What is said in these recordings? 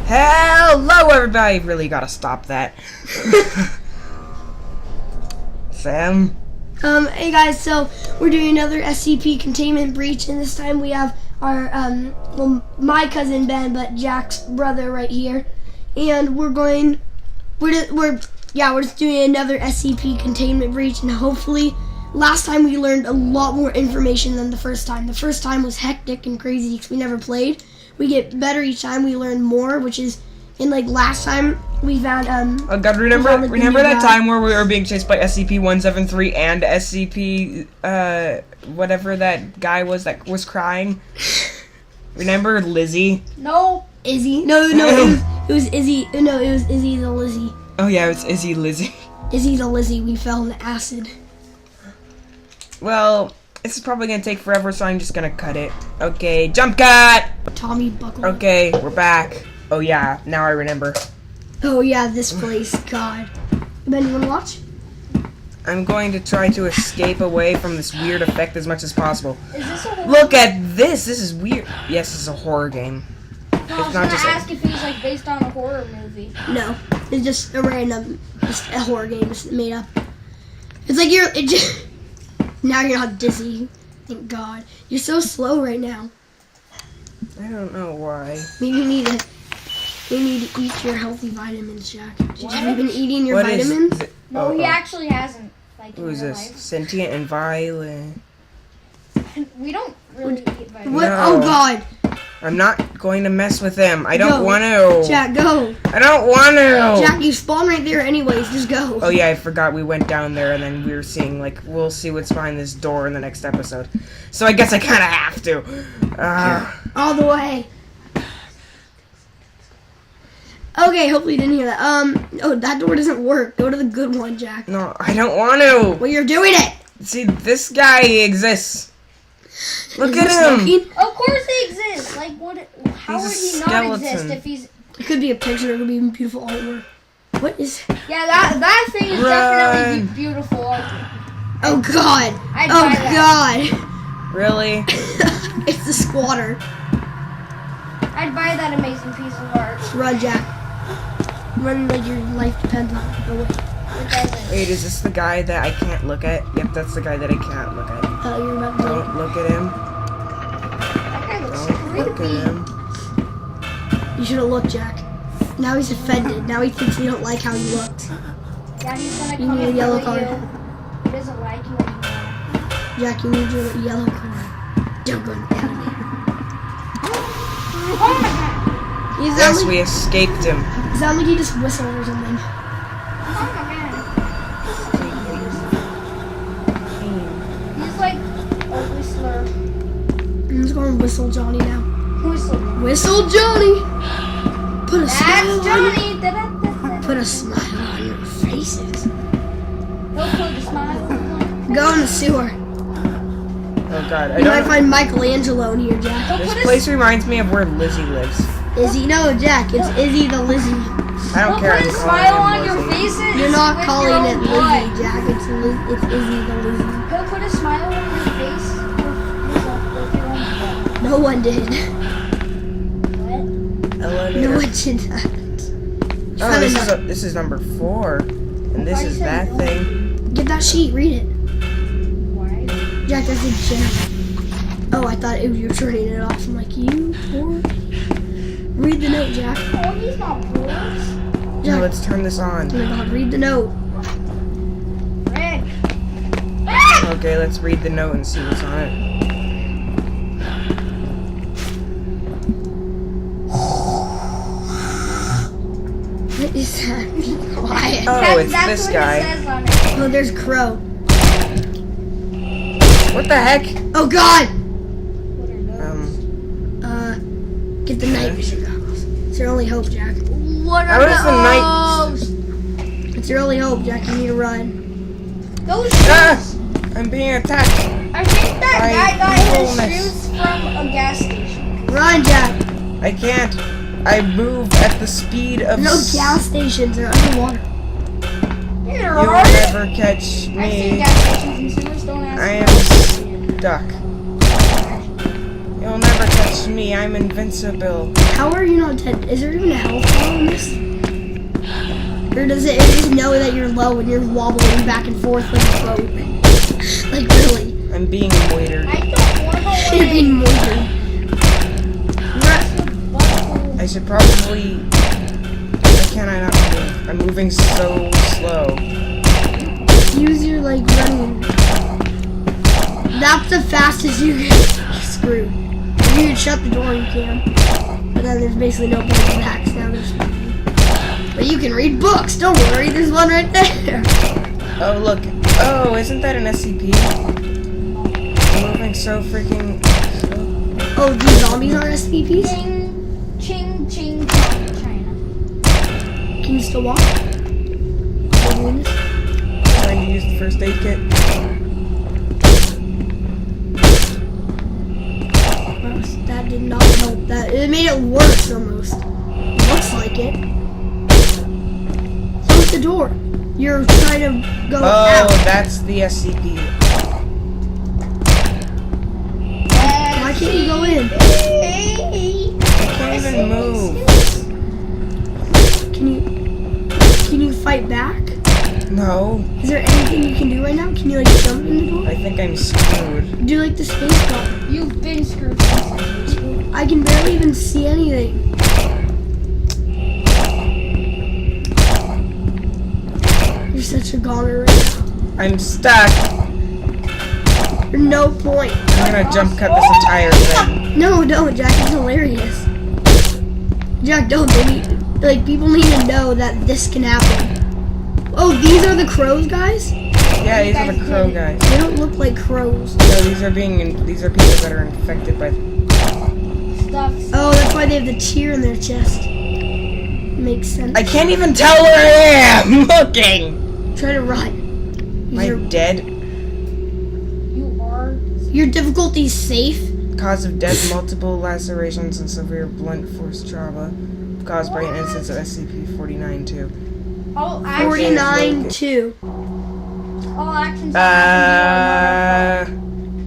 Hello, everybody. Really gotta stop that. Sam. Hey guys, so we're doing another SCP Containment breach, and this time we have our, my cousin Ben, but Jack's brother right here, and we're just doing another SCP Containment breach, and hopefully, last time we learned a lot more information than the first time. The first time was hectic and crazy because we never played. We get better each time, we learn more, which is, and like last time, we found, oh god, remember that time where we were being chased by SCP-173 and SCP, whatever that guy was that was crying? Remember Lizzie? No. Izzy? No, it was Izzy. No, it was Izzy the Lizzie. Oh yeah, it's Izzy Lizzie. Izzy the Lizzie, we fell in acid. Well, this is probably gonna take forever, so I'm just gonna cut it. Okay, jump cut! Tommy buckled. Okay, we're back. Oh yeah, now I remember. Oh yeah, this place, God. Ben, you wanna watch? I'm going to try to escape away from this weird effect as much as possible. Is this a horror? Look at this! This is weird. Yes, this is a horror game. No, I was gonna ask if he's like based on a horror movie. No, it's just a random, just a horror game just made up. It's like now you're not dizzy. Thank God. You're so slow right now. I don't know why. Maybe you need to eat your healthy vitamins, Jack. Have you been eating your vitamins? No, he actually hasn't. Like, who is this? Life. Sentient and violent. We don't really eat vitamins. What? No. Oh God. I'm not going to mess with him. I don't Go. want to. Jack, go. I don't want to. Jack, you spawn right there anyways. Just go. Oh yeah, I forgot we went down there and then we were seeing, like, we'll see what's behind this door in the next episode. So I guess I kind of have to. All the way. Okay, hopefully you didn't hear that. Oh, that door doesn't work. Go to the good one, Jack. No, I don't want to. Well, you're doing it. See, this guy exists. Look Is at he him. smoking? Of course he exists. Like, what? How would He's a he not exist skeleton. if he's? It could be a picture. It could be beautiful artwork. What is? Yeah, that thing is definitely beautiful. Oh God. I'd Oh buy that. God. Really? It's the squatter. I'd buy that amazing piece of art. Run, Jack. Run like your life depends on it. Oh, wait. It doesn't. Wait, is this the guy that I can't look at? Yep, that's the guy that I can't look at. Oh, you're about to. Don't look at him. That guy looks Don't look at creepy. him. You should have looked, Jack. Now he's offended. Now he thinks we don't like how he looked. Yeah, he's gonna You come need a and yellow bully card. you. He doesn't like you anymore. Jack, you need your yellow card. Don't go in the elevator. Oh my God! He sounds Yes, like, we escaped him. he sounds like he just whistled or something. Oh my God! He's like a whistler. I'm just going to whistle Johnny now. Whistler. Whistle Johnny. Put a smile That's on Johnny. Da-da-da-da. Put a smile on your faces. He'll put a smile on your Go in the sewer. Oh god, I You might don't. find Michelangelo in here, Jack. He'll This put place reminds me of where Lizzie lives. Izzy, no, Jack. It's Izzy the Lizzie. I don't He'll care. put a I'm smile calling on him your Lizzie. faces. You're not with calling your it own Lizzie, blood. Jack. It's Izzy the Lizzie. He'll put a smile on your face with your own blood. No one did. What? Elevator. No one did that. Oh, this is number 4, and this Why is you that said no? thing. Get that sheet. Read it. Why? Jack, that's a gem. Oh, I thought you were turning it off. I'm like, you poor. Read the note, Jack. Oh, he's not poor. Now Jack. let's turn this on. Oh my God, read the note. Rick. Okay, let's read the note and see what's on it. What is that? Be quiet. Oh, it's That's this what guy. It says on it. Oh, there's Crow. What the heck? Oh God. What are those? Get the night vision goggles. It's your only hope, Jack. What How are does the night? It's your only hope, Jack. You need to run. Those Ah! shoes. I'm being attacked. I think that guy got his Evilness. shoes from a gas station. Run, Jack. I can't. I move at the speed of. No gas stations. They're underwater. There You'll are. never catch I've seen me. gas stations and sewers. Don't ask I me. am stuck You'll never touch me. I'm invincible. How are you not dead? Is there even a health bar on this? Or does it just know that you're low and you're wobbling back and forth like a boat? Like, really? I'm being moitered. I don't want to You're being moitered. I should probably... Why can't I not move? I'm moving so slow. Use your, like, running. That's the fastest you get. Screwed. If you could shut the door, you can. But then there's basically no point in hacks now. But you can read books. Don't worry. There's one right there. Oh, look. Oh, isn't that an SCP? I'm moving so freaking slow. Oh, these zombies are SCPs? Ching, ching, chong, China. Can you still walk? Are you doing this? Trying to use the first aid kit. That did not help. It made it worse almost. Looks like it. Close the door. You're trying to go out. Oh, that's the SCP. Why can't you go in? I can't even move. Can you fight back? No. Is there anything you can do right now? Can you like jump in the door? I think I'm screwed. Do like the space bar. You've been screwed. I can barely even see anything. You're such a goner right now. I'm stuck. There's no point. I'm gonna jump cut this entire thing. No, don't, Jack. It's hilarious. Jack, don't. People need to know that this can happen. Oh, these are the crows, guys? Yeah, these are the crow guys. They don't look like crows. No, these are people that are infected by. Oh, that's why they have the tear in their chest. Makes sense. I can't even tell where I am looking. Try to run. Am I dead? You are. Your difficulty's safe. Cause of death: multiple lacerations and severe blunt force trauma caused by an instance of SCP-49-2. All actions. 49-2. All actions.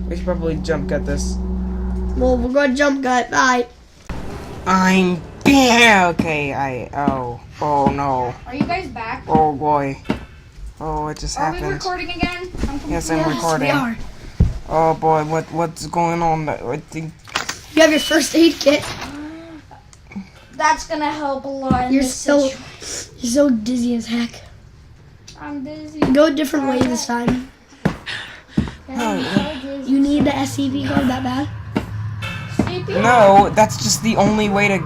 We should probably jump cut this. Well, we're going to jump gut. Bye. I'm okay. Oh no. Are you guys back? Oh boy. Oh, it just Are we happened. recording again? Yes, I'm recording. We are. Oh boy, what's going on? I think You have your first aid kit. That's gonna help a lot. In You're this so situation. you're so dizzy as heck. I'm busy. Go a different way this time. I'm so dizzy. You need the SCP card that bad? Sleepy? no, that's just the only way to.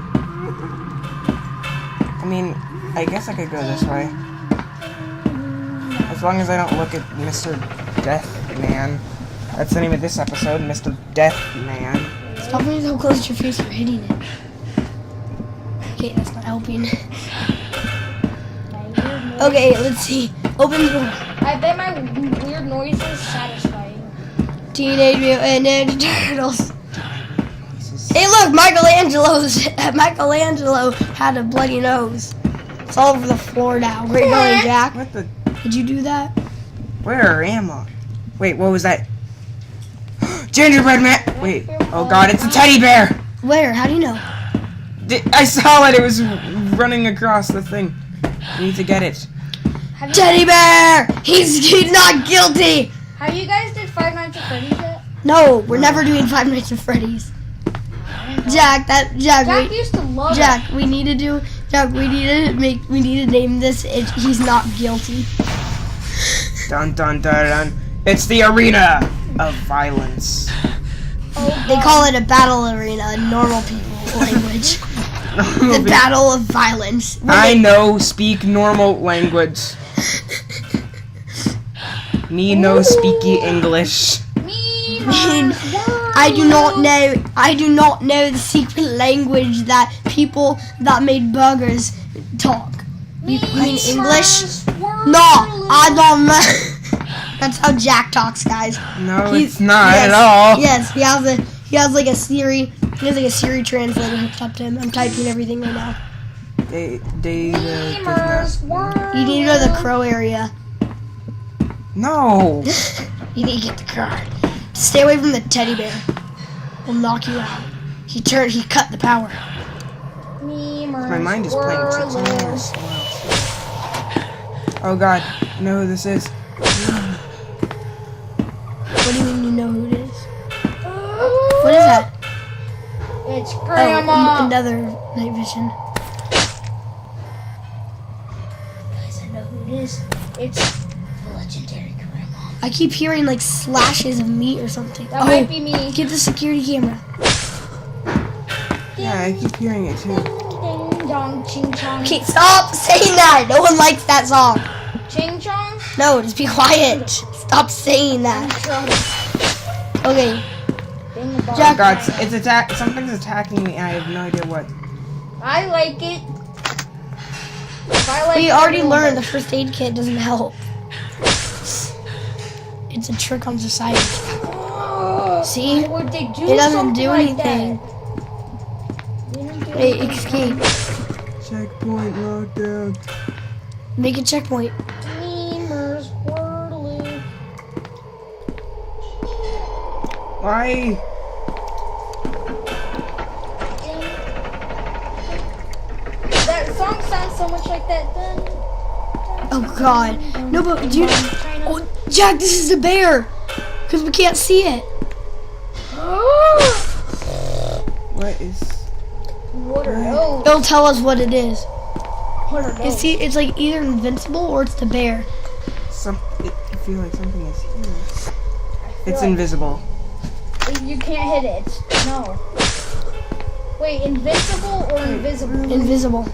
I mean, I guess I could go this way. As long as I don't look at Mr. Death Man. That's the name of this episode, Mr. Death Man. Stop being so close to your face. You're hitting it. Okay, that's not helping. Okay, let's see. Open the door. I bet my weird noise is satisfying. Teenage Mutant Ninja Turtles. Hey, look, Michelangelo had a bloody nose. It's all over the floor now. Great going, Jack. What the? Did you do that? Where am I? Wait, what was that? Gingerbread Man! Wait, oh god, it's a teddy bear! Where? How do you know? I saw it, it was running across the thing. You need to get it. Teddy bear! He's not guilty! Have you guys did Five Nights at Freddy's yet? No, we're never doing Five Nights at Freddy's. Jack, Jack used to love Jack, we need to name this He's Not Guilty. Dun dun dun dun. It's the arena of violence. They call it a battle arena in normal people language. The battle of violence. I know, speak normal language. Me no speaky English. I do not know the secret language that people that made burgers talk. You mean English? No, I don't know. That's how Jack talks, guys. No, it's not at all. Yes, he has like a Siri. He has like a Siri translator hooked up to him. I'm typing everything right now. You need to go to the crow area. No. You need to get the card. Stay away from the teddy bear. will knock you out. He cut the power. Memers. My mind is playing tricks on me. Oh god, I know who this is. What do you mean you know who it is? What is that? It's Grandma. Oh, another night vision. Guys, I know who it is. It's the legendary Grandma. I keep hearing like slashes of meat or something. That might be me. Get the security camera. Yeah, I keep hearing it too. Ding dong, ching chong. Okay, stop saying that. No one likes that song. Ching chong. No, just be quiet. Stop saying that. Okay, Ding dong. Jack- God, it's something's attacking me and I have no idea what. I like it. If I like we it, already everyone learned the does. first aid kit doesn't help. It's a trick on society. See? Why would they do It doesn't something do like anything. that? They don't do Hey, anything. escape. Checkpoint lockdown. Make a checkpoint. Memers, Whirloo. Why? That song sounds so much like that. Dun, Oh God. No, but do you? China. Oh, Jack, this is the bear. Cause we can't see it. What is? What are those? It'll tell us what it is. What are those? It's like either invincible or it's the bear. I feel like something is here. It's like- invisible. You can't hit it. No. Wait, invincible or invisible? Invisible.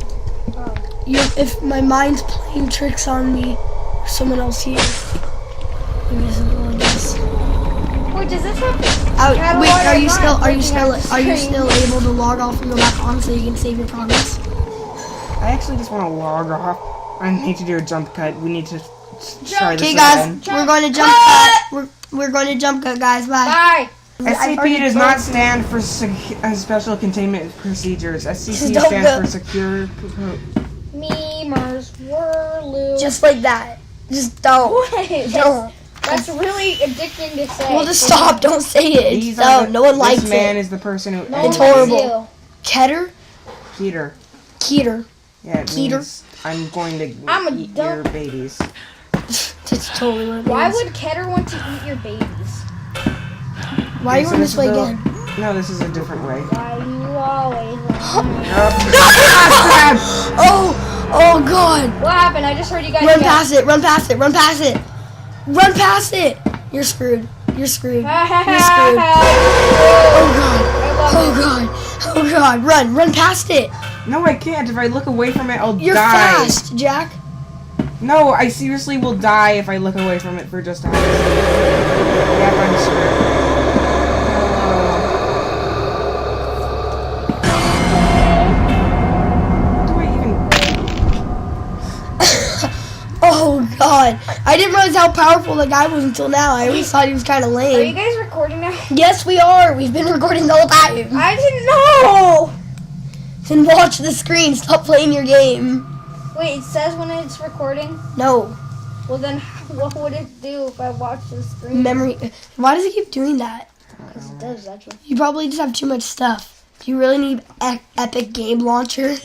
Oh. If my mind's playing tricks on me, or someone else here. Invisible, I guess. Wait, does this happen? Wait, are you still screen. able to log off and go back on so you can save your progress? I actually just want to log off. I need to do a jump cut. We need to try this Okay, guys, again. we're going to jump cut. We're going to jump cut, guys. Bye. Bye. SCP does not stand for special containment procedures. SCP don't stands go. for secure. Memers, Whirloo. Just like that. Just don't. Wait, Don't. that's really addicting to say. Well, just stop. Don't say it. These No, are the- no one likes This man it. is the person who. No It's one likes horrible. you. Keter? Peter. Keter. Yeah, it Peter. means I'm going to I'm a eat dumb- your babies. That's totally what it Why means. would Keter want to eat your babies? Why are you So going this this way is the- again? No, this is a different way. Why you always want Oh God. What happened? I just heard you guys Run yell. past it. Run past it. Run past it. Run past it. You're screwed. You're screwed. You're screwed. Oh God. Oh God. Oh God. Run past it. No, I can't. If I look away from it, I'll You're die. fast, Jack. No, I seriously will die if I look away from it for just a half second. Yep, I'm screwed. Do I even... Oh God. I didn't realize how powerful the guy was until now. I always thought he was kind of Are you lame. guys recording now? Yes, we are. We've been recording the whole time. I didn't know. Then watch the screen. Stop playing your game. Wait, it says when it's recording. No. Well, then what would it do if I watch the screen? Memory. Why does it keep doing that? Because it does actually. You probably just have too much stuff. Do you really need Epic Game Launcher?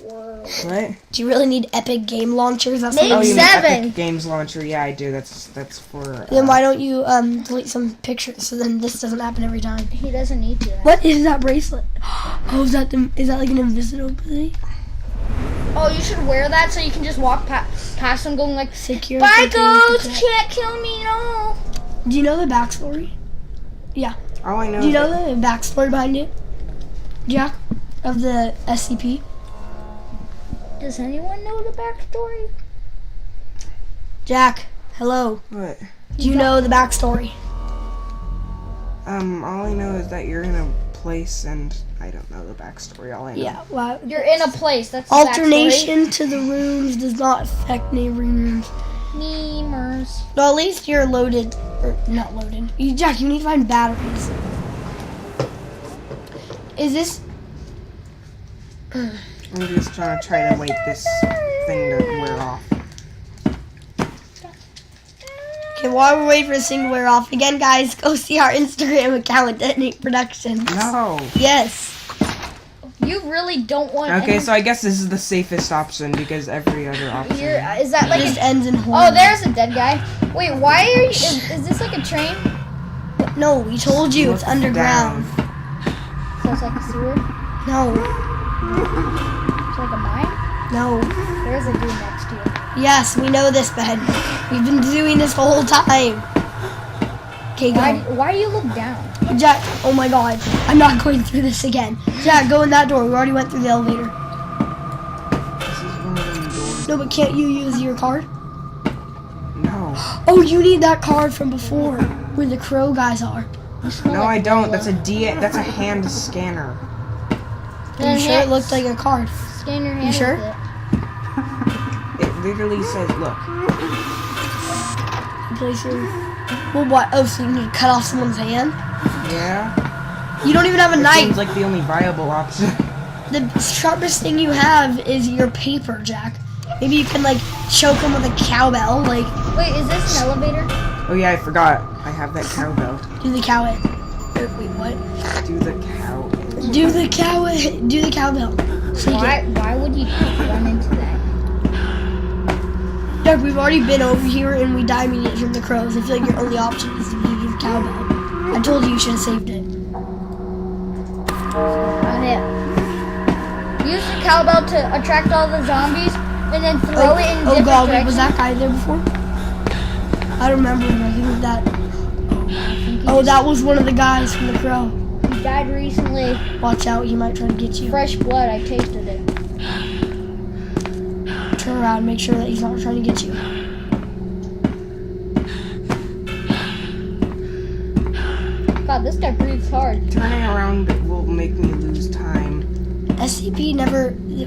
What? Do you really need Epic Game Launchers? That's Maybe what Oh, you you need. mean 7. Epic Games Launcher? Yeah, I do. That's for... Then why don't you delete some pictures so then this doesn't happen every time? He doesn't need to. What is that bracelet? Oh, is that like an invisibility? Oh, you should wear that so you can just walk past them going like, Secure. "Bye, containment ghost! control. Can't kill me, no!" Do you know the backstory? All I know Do you is know that- the backstory behind it, Jack, of the SCP? Does anyone know the backstory? Jack, hello. What? Do you know the backstory? All I know is that you're in a place and I don't know the backstory. All I know. Yeah. Well, You're in a place. That's the alternation to the rooms does not affect neighboring rooms. backstory. Memers. No, at least you're loaded. Or not loaded. Jack, you need to find batteries. Is this... I'm just trying to wait this thing to wear off. Okay, while we're waiting for this thing to wear off, again, guys, go see our Instagram account, DetonateProductions. No. Yes. You really don't want. Okay, so I guess this is the safest option because every other option. Is that like? It just ends in horror. Oh, there's a dead guy. Wait, why are you? Is this like a train? No, we told you it's underground. So it's like a sewer. No, It's like a mine. no. There's a dude next to you. Yes, we know this, Ben. We've been doing this the whole time. Okay, go. Why do you look down? Jack, oh my god. I'm not going through this again. Jack, go in that door. We already went through the elevator. This is one of them doors. No, but can't you use your card? No. Oh, you need that card from before, where the crow guys are. No, I don't. That's a hand scanner. Are you sure it looked like a card? Scan your hand. You sure? With it. It literally says, look. Place your... Well, what? Oh, so you need to cut off someone's hand? Yeah. You don't even have a It knife. seems like the only viable option. The sharpest thing you have is your paper, Jack. Maybe you can, like, choke him with a cowbell. Like, Wait, is this an elevator? Oh yeah, I forgot. I have that cowbell. do the cow... Wait, what? Do the cow. Do the cow... Do the cowbell. Why would you run into that? Jack, we've already been over here and we died immediately from the crows. I feel like your only option is to do the cowbell. I told you should have saved it. On it. Use the cowbell to attract all the zombies, and then throw it in different god, wait, directions. was that guy there before? I don't remember him. I think it was that. Oh, that was one of the guys from the crow. He died recently. Watch out, he might try to get you. Fresh blood. I tasted it. Turn around, make sure that he's not trying to get you. God, this guy breathes hard. Turning around will make me lose time. SCP never, when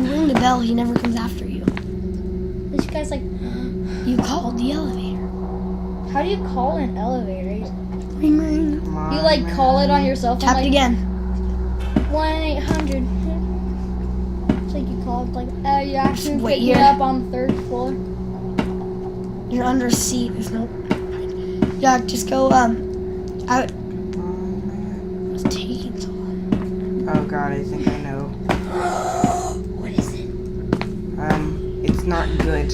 you ring the bell, he never comes after you. This guy's like, You called the elevator. how do you call an elevator? Ring, ring. Come on, You like man. call it on your cell phone? Tap like, it again. 1-800. It's like you call it like, you actually wait pick me here. up on the 3rd floor. You're under a seat. There's no. Yeah, just go. Out. Oh, man. It's taking so long. Oh god, I think I know. What is it? It's not good.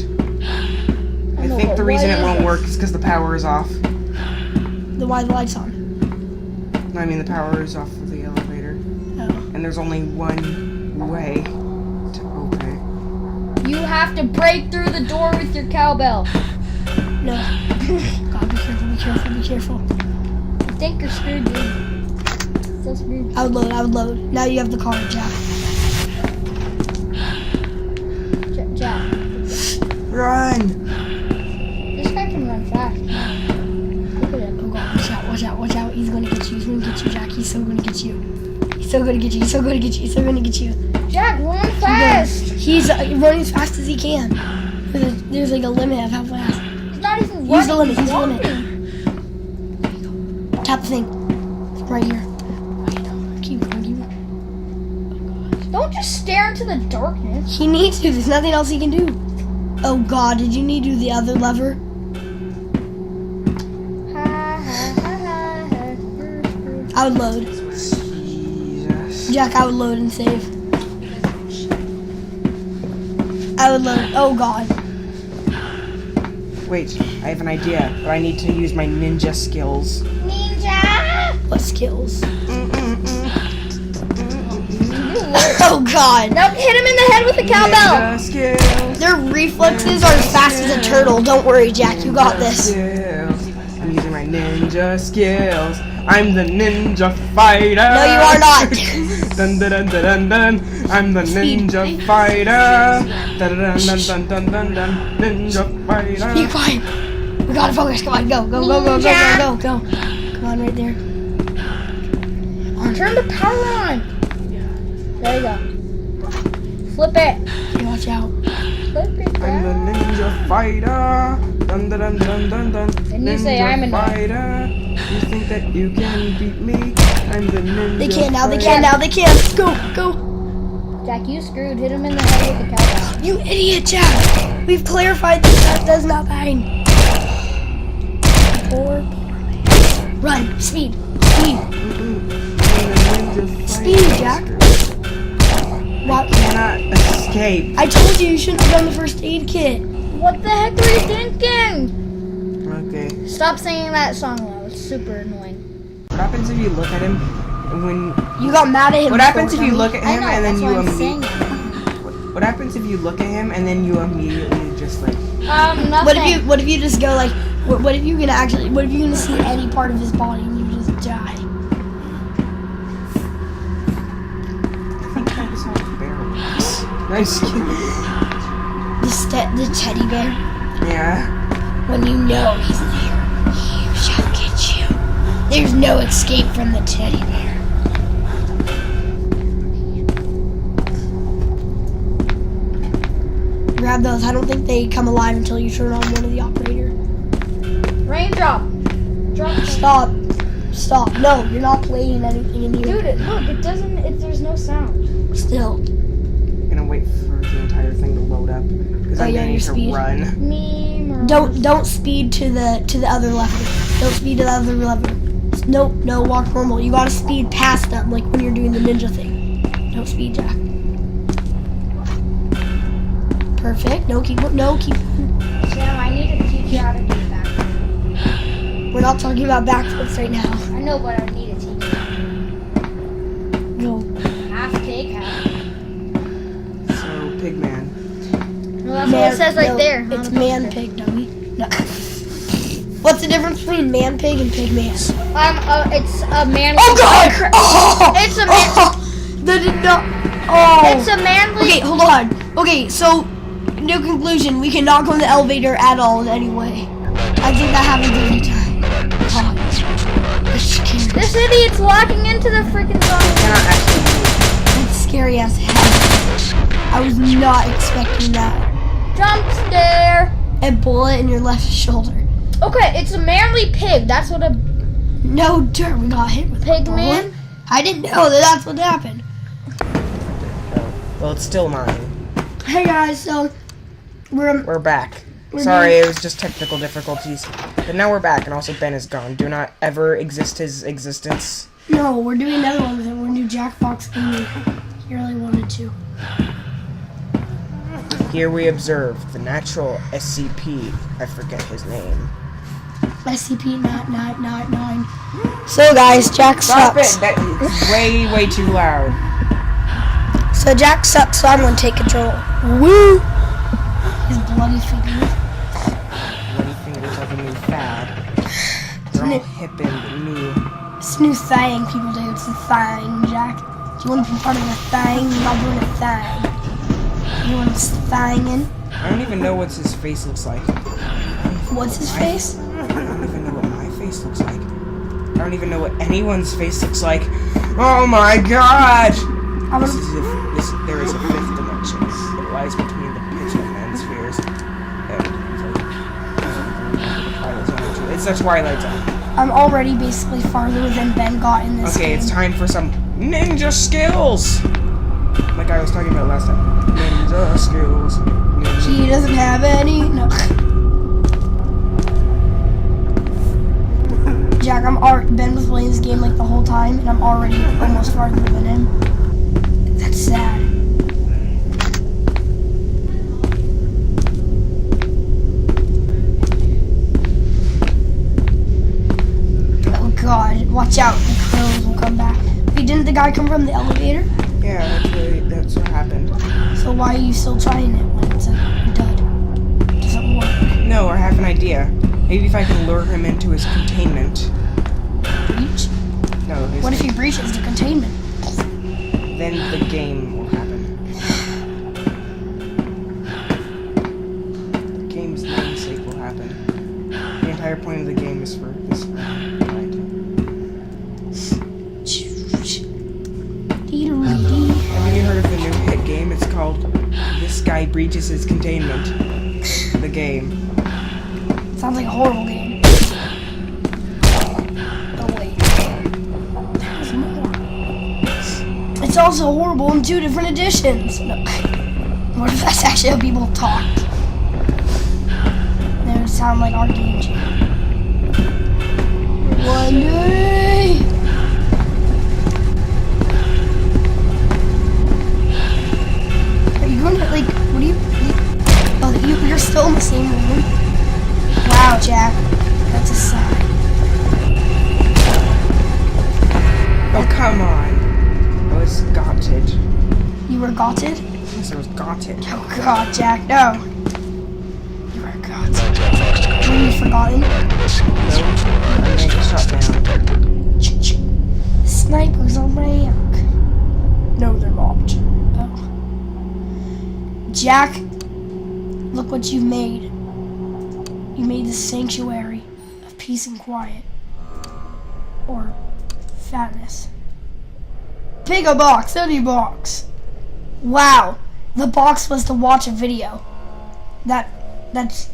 I know, think but the reason what it is won't it? work is because the power is off. The why the lights on? I mean, the power is off of the elevator. Oh. And there's only one way to open You have to break through the door with your cowbell. No. God, be careful, be careful, be careful. I think you're screwed, dude. So screwed. I would load. Now you have the card, Jack. Jack, it. Run! this guy can run fast. Look at him. Oh god, watch out. He's gonna get you, Jack. He's so gonna get you. He's so gonna get you. Jack, run fast! He's running as fast as he can. There's like a limit of how fast. He's not even Use the running. limit, use the He's limit. walking. Tap the thing. Right here. Keep going. Don't just stare into the darkness. He needs to. There's nothing else he can do. Oh god, did you need to do the other lever? I would load. Jesus. Jack, I would load and save. I would load. Oh god. Wait, I have an idea, but I need to use my ninja skills. Ninja! What skills? Oh god. Now hit him in the head with the cowbell! Ninja skills. Their reflexes are as fast as a turtle. Don't worry, Jack. You got this. Skills. I'm using my ninja skills. I'm the ninja fighter. No, you are not. Dun dun dun dun dun. I'm the ninja fighter. Dun dun dun dun dun dun dun. Ninja fighter. Be quiet. We gotta focus. Come on, go. Come on, right there. Turn the power on! There you go. Flip it. Okay, watch out. Flip it I'm the down. ninja fighter. Dun dun dun dun dun dun. And you say Ninja I'm a fighter. You think that you can beat me? I'm the ninja. They can't now. They fighter. can't now. They can't. Go. Jack, you screwed. Hit him in the head with the cowbell. You idiot, Jack. We've clarified that does nothing. Poor me. Run. Speed. Speed. Speed, Jack. What? Cannot escape. I told you shouldn't have done the first aid kit. What the heck were you thinking? Okay. Stop singing that song loud. It's super annoying. What happens if you look at him when... You got mad at him. What happens if you look at I him know, and then that's you why I'm saying What happens if you look at him and then you immediately just like... Nothing. What if you just go like, what if you're gonna see any part of his body and you just die? I think that's how the bear works. Nice. The teddy bear. Yeah. When you know he's there, he shall get you. There's no escape from the teddy bear. Grab those. I don't think they come alive until you turn on one of the operator. Raindrop. Drop. Stop. Stop. No, you're not playing anything in here. Dude, look, it doesn't. There's no sound. Still. I'm gonna wait for the entire thing to load up because Oh, I'm yeah, going your to speed. run. Meme. Don't speed to the other lever. Don't speed to the other lever. Nope, no, walk normal. You gotta speed past them, like when you're doing the ninja thing. Don't speed, Jack. Perfect. No, keep. Sam, I need to teach you how to do that. We're not talking about backflips right now. I know, but I need to teach you. No. Half pig, half. So, Pigman. Well, that's what it says right no, there. on It's the man poster. pig, dummy. No. What's the difference between man pig and pig man? It's a man. Oh God! Oh! It's a man. Oh! Oh! It's a manly. Okay, hold on. Okay, so no conclusion. We cannot go in the elevator at all in any way. I think that happens every time. Oh, it's scary. This idiot's walking into the freaking zone. Cannot actually move. It's scary as heck. I was not expecting that. Jump scare. A bullet in your left shoulder. Okay, it's a manly pig. That's what a No dirt, we got hit with a pig bullet. man. I didn't know that's what happened. Well, it's still mine. Hey guys, so We're back. We're Sorry, it was just technical difficulties. But now we're back, and also Ben is gone. Do not ever exist his existence. no, we're doing another one with him. We're gonna do Jack Fox Gaming. He really wanted to. Here we observe the natural SCP. I forget his name. SCP-999. So guys, Jack Stop sucks. it! That is way too loud. So Jack sucks, so I'm gonna take control. Woo! His bloody fingers. What do you think it is like a new fad? They're all hip and new. It's a new thing people do. It's a thing, Jack. Do you want to be part of a thing? You're not doing a thing. You want to thinging? I don't even know what his face looks like. What's his face? I don't even know what my face looks like. I don't even know what anyone's face looks like. Oh my god! There is a fifth dimension. It lies between the pitch and manspheres. It's a Twilight Zone. I'm already basically farther than Ben got in this Okay, game. it's time for some ninja skills! Like I was talking about last time. Ninja skills. He doesn't have any. No. Jack, Ben was playing this game like the whole time, and I'm already almost farther than him. That's sad. Oh God, watch out! The crows will come back. Wait, didn't the guy come from the elevator? Yeah, that's what happened. So why are you still trying it when it's a dud? It doesn't work. No, I have an idea. Maybe if I can lure him into his containment. Breach? No, What if he breaches the containment? then the game will happen. The game's namesake will happen. The entire point of the game is for this right? Haven't you heard of the new hit game? It's called This Guy Breaches His Containment. The game. Sounds like a horrible game. Oh wait. There's more. It's also horrible in 2 different editions. No. What if that's actually how people talked? That would sound like our game jam. One day. Are you going to, like, what are you oh, you're still in the same room? Wow, Jack. That's a sign. Oh, come on. I was gotted. You were gotted? Yes, I was gotted. Oh, God, Jack, no. You were gotted. Were you forgotten? No, I'm getting shut down. Snipers on rank. No, they're not. Oh. Jack, look what you made. You made the sanctuary of peace and quiet. Or fatness. Pick a box, any box. Wow, the box was to watch a video. That's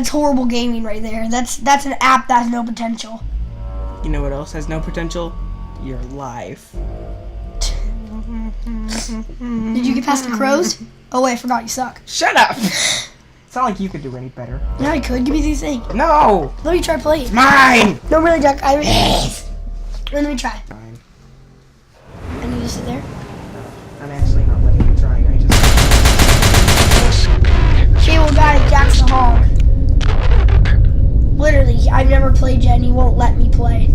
horrible gaming right there. That's an app that has no potential. You know what else has no potential? Your life. Did you get past the crows? Oh wait, I forgot you suck. Shut up! It's not like you could do any better. Yeah, I could. Give me these things. No! Let me try playing. Mine! No, really, Jack. Let me try. Fine. I need to sit there. I'm actually not letting you try. I just... Okay, well, guys, Jack's the hog. Literally, I've never played yet, and he won't let me play.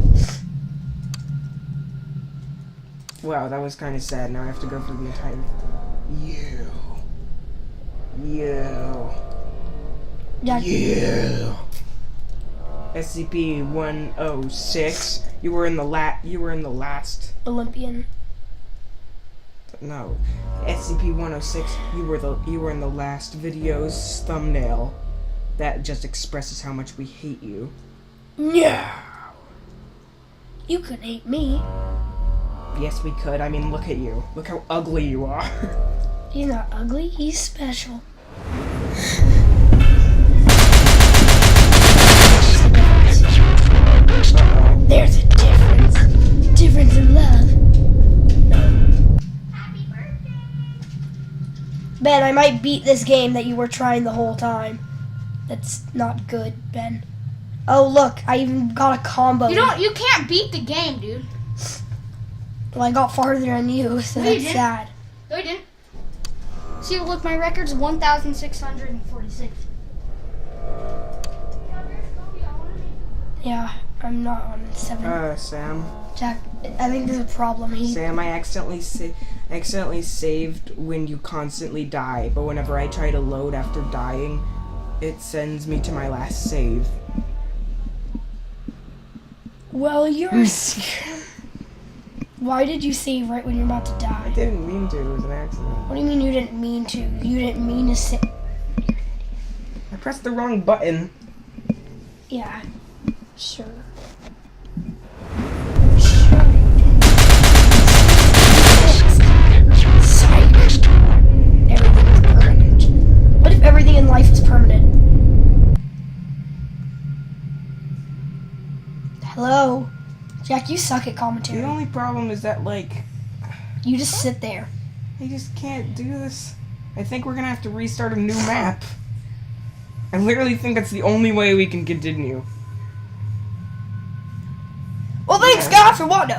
Wow, that was kind of sad. Now I have to go through the entire... You. Jack, SCP-106. You were in the last. Olympian. No, SCP-106. You were in the last video's thumbnail. That just expresses how much we hate you. No. You could hate me. Yes, we could. I mean, look at you. Look how ugly you are. He's not ugly. He's special. Uh-oh. There's a difference. Difference in love. No. Ben, I might beat this game that you were trying the whole time. That's not good, Ben. Oh, look, I even got a combo. You can't beat the game, dude. Well, I got farther than you, so No, you that's didn't. sad. No, I didn't. See, look, my record's 1,646. Yeah, I'm not on 7. Sam. Jack, I think there's a problem. Sam, I accidentally saved when you constantly die, but whenever I try to load after dying, it sends me to my last save. Well, you're Why did you save right when you're about to I die? didn't mean to. It was an accident. What do you mean you didn't mean to? You didn't mean to save. I pressed the wrong button. Yeah, sure. Psych. Everything is permanent. What if everything in life is permanent? Hello? Jack, you suck at commentary. The only problem is that, like, You just sit there. I just can't do this. I think we're gonna have to restart a new map. I literally think that's the only way we can continue. Well, thanks God for what?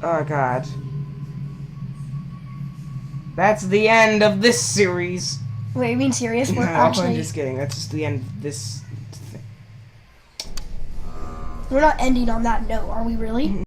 Oh god. That's the end of this series. Wait, you mean serious? We're No, actually... I'm just kidding. That's just the end of this. We're not ending on that note, are we really?